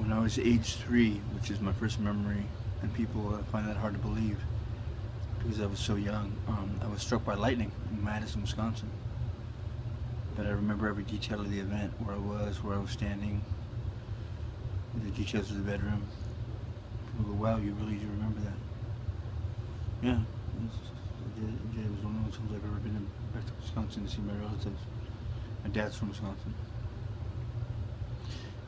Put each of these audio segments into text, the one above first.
When I was age 3, which is my first memory, and people find that hard to believe because I was so young, I was struck by lightning in Madison, Wisconsin. But I remember every detail of the event, where I was standing, the details of the bedroom. People go, wow, you really do remember that. Yeah, it was one of the times I've ever been back to Wisconsin to see my relatives. My dad's from Wisconsin.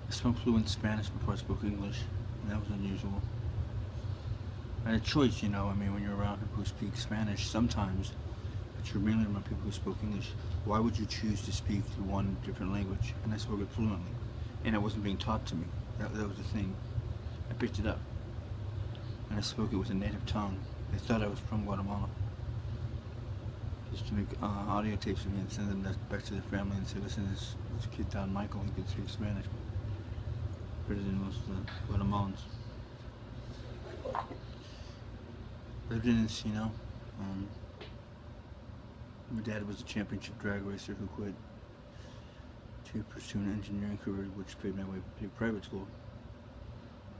I spoke fluent Spanish before I spoke English, and that was unusual. I had a choice, I mean, when you're around people who speak Spanish sometimes, but you're mainly around people who spoke English. Why would you choose to speak one different language? And I spoke it fluently, and it wasn't being taught to me. That was the thing. I picked it up, and I spoke it with a native tongue. They thought I was from Guatemala. Just to make audio tapes of me and send them back to their family and say, listen, this kid Don Michael, he could speak Spanish better than most of the Guatemalans. Lived in Encino. Um, my dad was a championship drag racer who quit to pursue an engineering career, which paid my way to private school.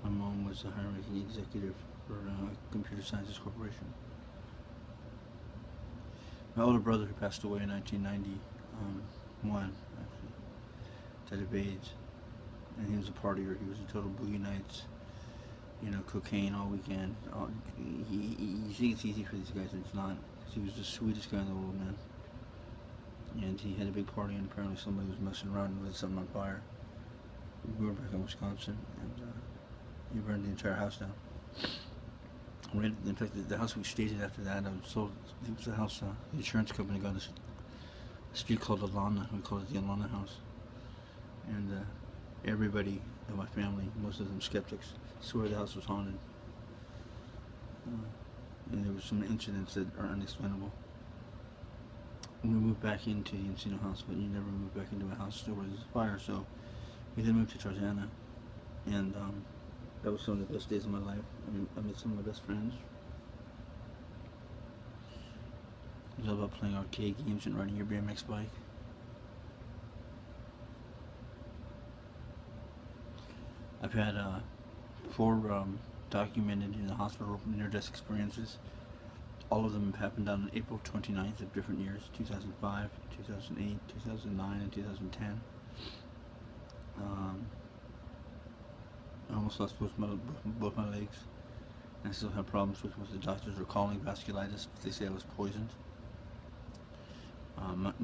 My mom was a high-ranking executive for Computer Sciences Corporation. My older brother, who passed away in 1991, actually, died of AIDS, and he was a partier. He was a total boogie nights, cocaine all weekend. You think it's easy for these guys, and it's not. Because he was the sweetest guy in the world, man. And he had a big party, and apparently somebody was messing around and lit something on fire. We were back in Wisconsin, and he burned the entire house down. Right, in fact, the house we stayed in after that, I was sold. It was the house the insurance company got us a street called Alana. We called it the Alana House. And everybody in my family, most of them skeptics, swear the house was haunted. And there were some incidents that are unexplainable. We moved back into the Encino house, but you never moved back into a house where there was a fire, so we then moved to Tarzana. And that was some of the best days of my life. I met some of my best friends. It was all about playing arcade games and riding your BMX bike. I've had 4 documented in the hospital near-death experiences. All of them have happened on April 29th of different years, 2005, 2008, 2009, and 2010. I almost lost both my legs. And I still have problems with what the doctors are calling vasculitis, but they say I was poisoned.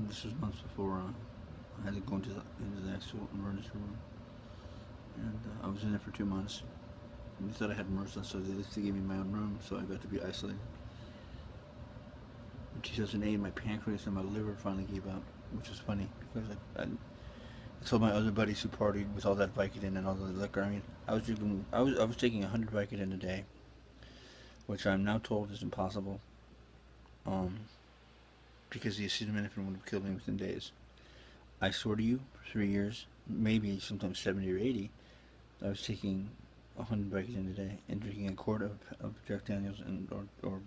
This was months before I had to go into the actual emergency room. And I was in there for 2 months. And they thought I had MRSA, so they gave me my own room, so I got to be isolated. In 2008, my pancreas and my liver finally gave up, which was funny because I told my other buddies who partied with all that Vicodin and all the liquor. I mean, I was taking 100 Vicodin a day, which I'm now told is impossible, um, because the acetaminophen would have killed me within days. I swear to you, for 3 years, maybe sometimes 70 or 80, I was taking 100 Vicodin a day and drinking a quart of Jack Daniels or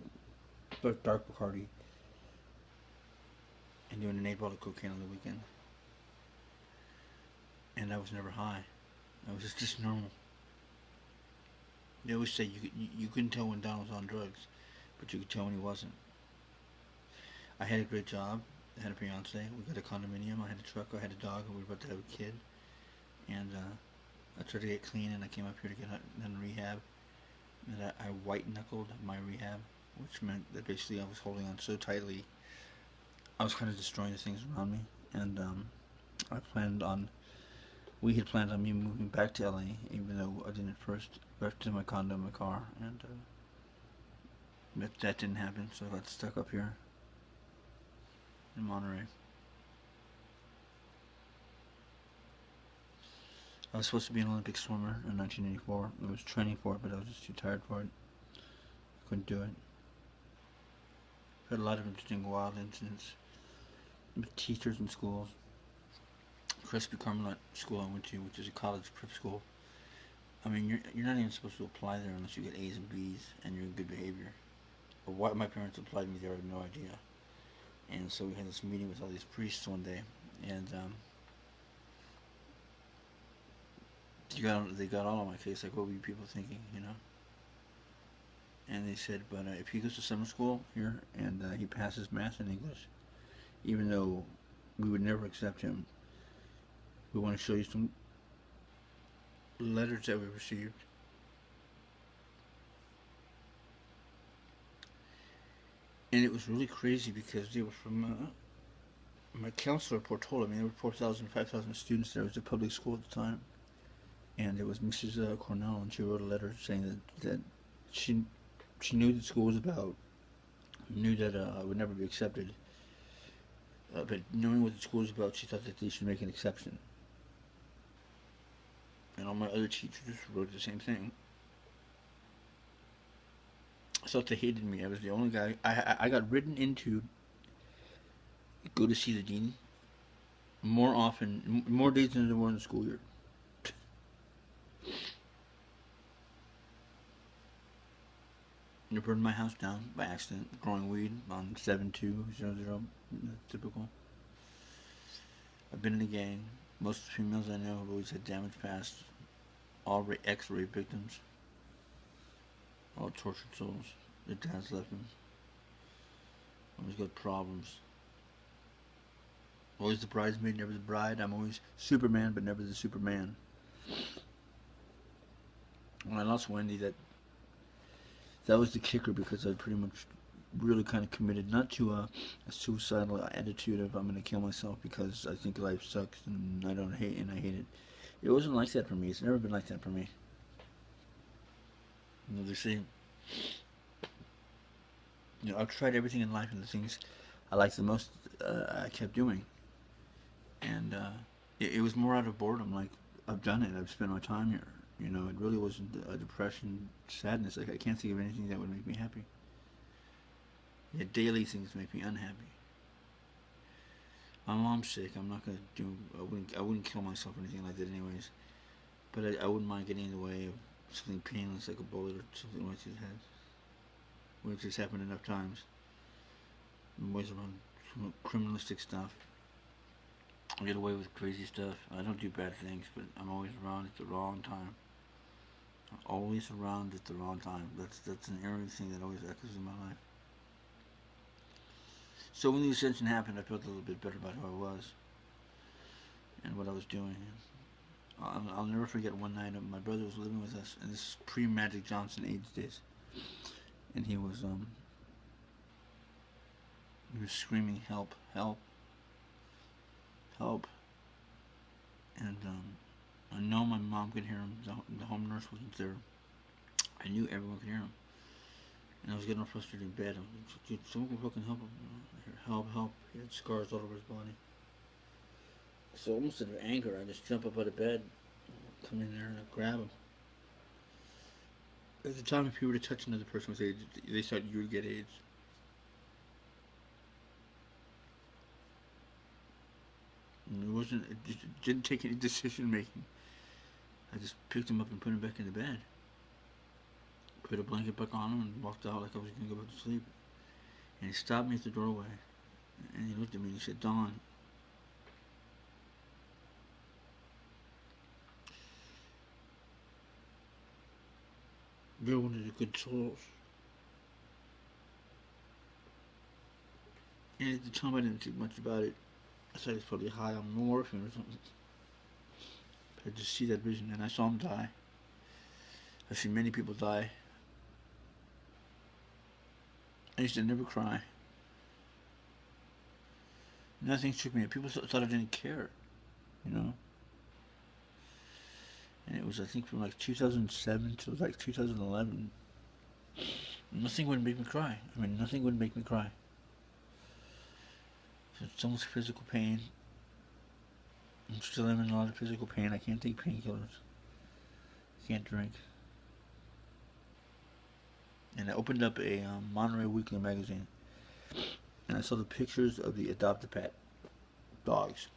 dark Bacardi and doing an 8 ball of cocaine on the weekend. And I was never high. I was just normal. They always say you couldn't tell when Don was on drugs, but you could tell when he wasn't. I had a great job. I had a fiance. We got a condominium. I had a truck. I had a dog. We were about to have a kid. And I tried to get clean, and I came up here to get in rehab. And I white knuckled my rehab, which meant that basically I was holding on so tightly. I was kind of destroying the things around me, and I planned on. We had planned on me moving back to LA, even though I didn't at first. Back to my condo, my car, and that didn't happen. So I got stuck up here in Monterey. I was supposed to be an Olympic swimmer in 1984. I was training for it, but I was just too tired for it. Couldn't do it. Had a lot of interesting wild incidents with teachers and schools. Crespi Carmelite school I went to, which is a college prep school. I mean, you're not even supposed to apply there unless you get A's and B's and you're in good behavior. Or why my parents applied me there, I have no idea. And so we had this meeting with all these priests one day, and They got all on my case, like, what were you people thinking, you know? And they said, but if he goes to summer school here and he passes math and English, even though we would never accept him, we want to show you some letters that we received. And it was really crazy because they were from my counselor told me there were 4,000, 5,000 students there. It was a public school at the time. And it was Mrs. Cornell, and she wrote a letter saying that she knew the school was about, knew that I would never be accepted. But knowing what the school was about, she thought that they should make an exception. And all my other teachers wrote the same thing. I thought they hated me. I was the only guy. I got written into go to see the dean more often, more days than there were in the school year. I burned my house down by accident, growing weed on 7200, typical. I've been in a gang. Most of the females I know have always had damaged past, all ex-rape victims, all tortured souls. Their dads left them. Always got problems. Always the bridesmaid, never the bride. I'm always Superman, but never the Superman. When I lost Wendy, that was the kicker, because I pretty much really kind of committed not to a suicidal attitude of I'm going to kill myself because I think life sucks and I hate it. It wasn't like that for me. It's never been like that for me. You know, they say, you know, I've tried everything in life, and the things I like the most, I kept doing. And it was more out of boredom. Like, I've done it. I've spent my time here. You know, it really wasn't a depression, sadness. Like, I can't think of anything that would make me happy. Yeah, daily things make me unhappy. My mom's sick. I'm not gonna do. I wouldn't kill myself or anything like that, anyways. But I wouldn't mind getting in the way of something painless, like a bullet or something like his head. Which has happened enough times. I'm always around criminalistic stuff. I get away with crazy stuff. I don't do bad things, but I'm always around at the wrong time. I'm always around at the wrong time. That's an eerie thing that always echoes in my life. So when the ascension happened, I felt a little bit better about who I was and what I was doing. I'll never forget one night my brother was living with us, and this is pre-Magic Johnson AIDS days, and he was screaming, "Help! Help! Help!" And I know my mom could hear him. The home nurse wasn't there. I knew everyone could hear him. And I was getting all frustrated in bed. I was like, dude, someone can fucking help him. Help, help. He had scars all over his body. So almost out of anger, I just jump up out of bed, come in there, and I grab him. At the time, if you were to touch another person with AIDS, they thought you would get AIDS. And it didn't take any decision making. I just picked him up and put him back in the bed. Put a blanket back on him and walked out like I was going to go back to sleep. And he stopped me at the doorway. And he looked at me and he said, "Don, you're one of the good souls." And at the time I didn't think much about it. I thought he was probably high on morphine or something. But I just see that vision, and I saw him die. I've seen many people die. I used to never cry. Nothing shook me up. People thought I didn't care, you know. And it was, I think, from like 2007 to like 2011. Nothing would make me cry. I mean, nothing would make me cry. It's almost physical pain. I'm still in a lot of physical pain. I can't take painkillers. I can't drink. And I opened up a Monterey Weekly magazine, and I saw the pictures of the Adopt-A-Pet dogs.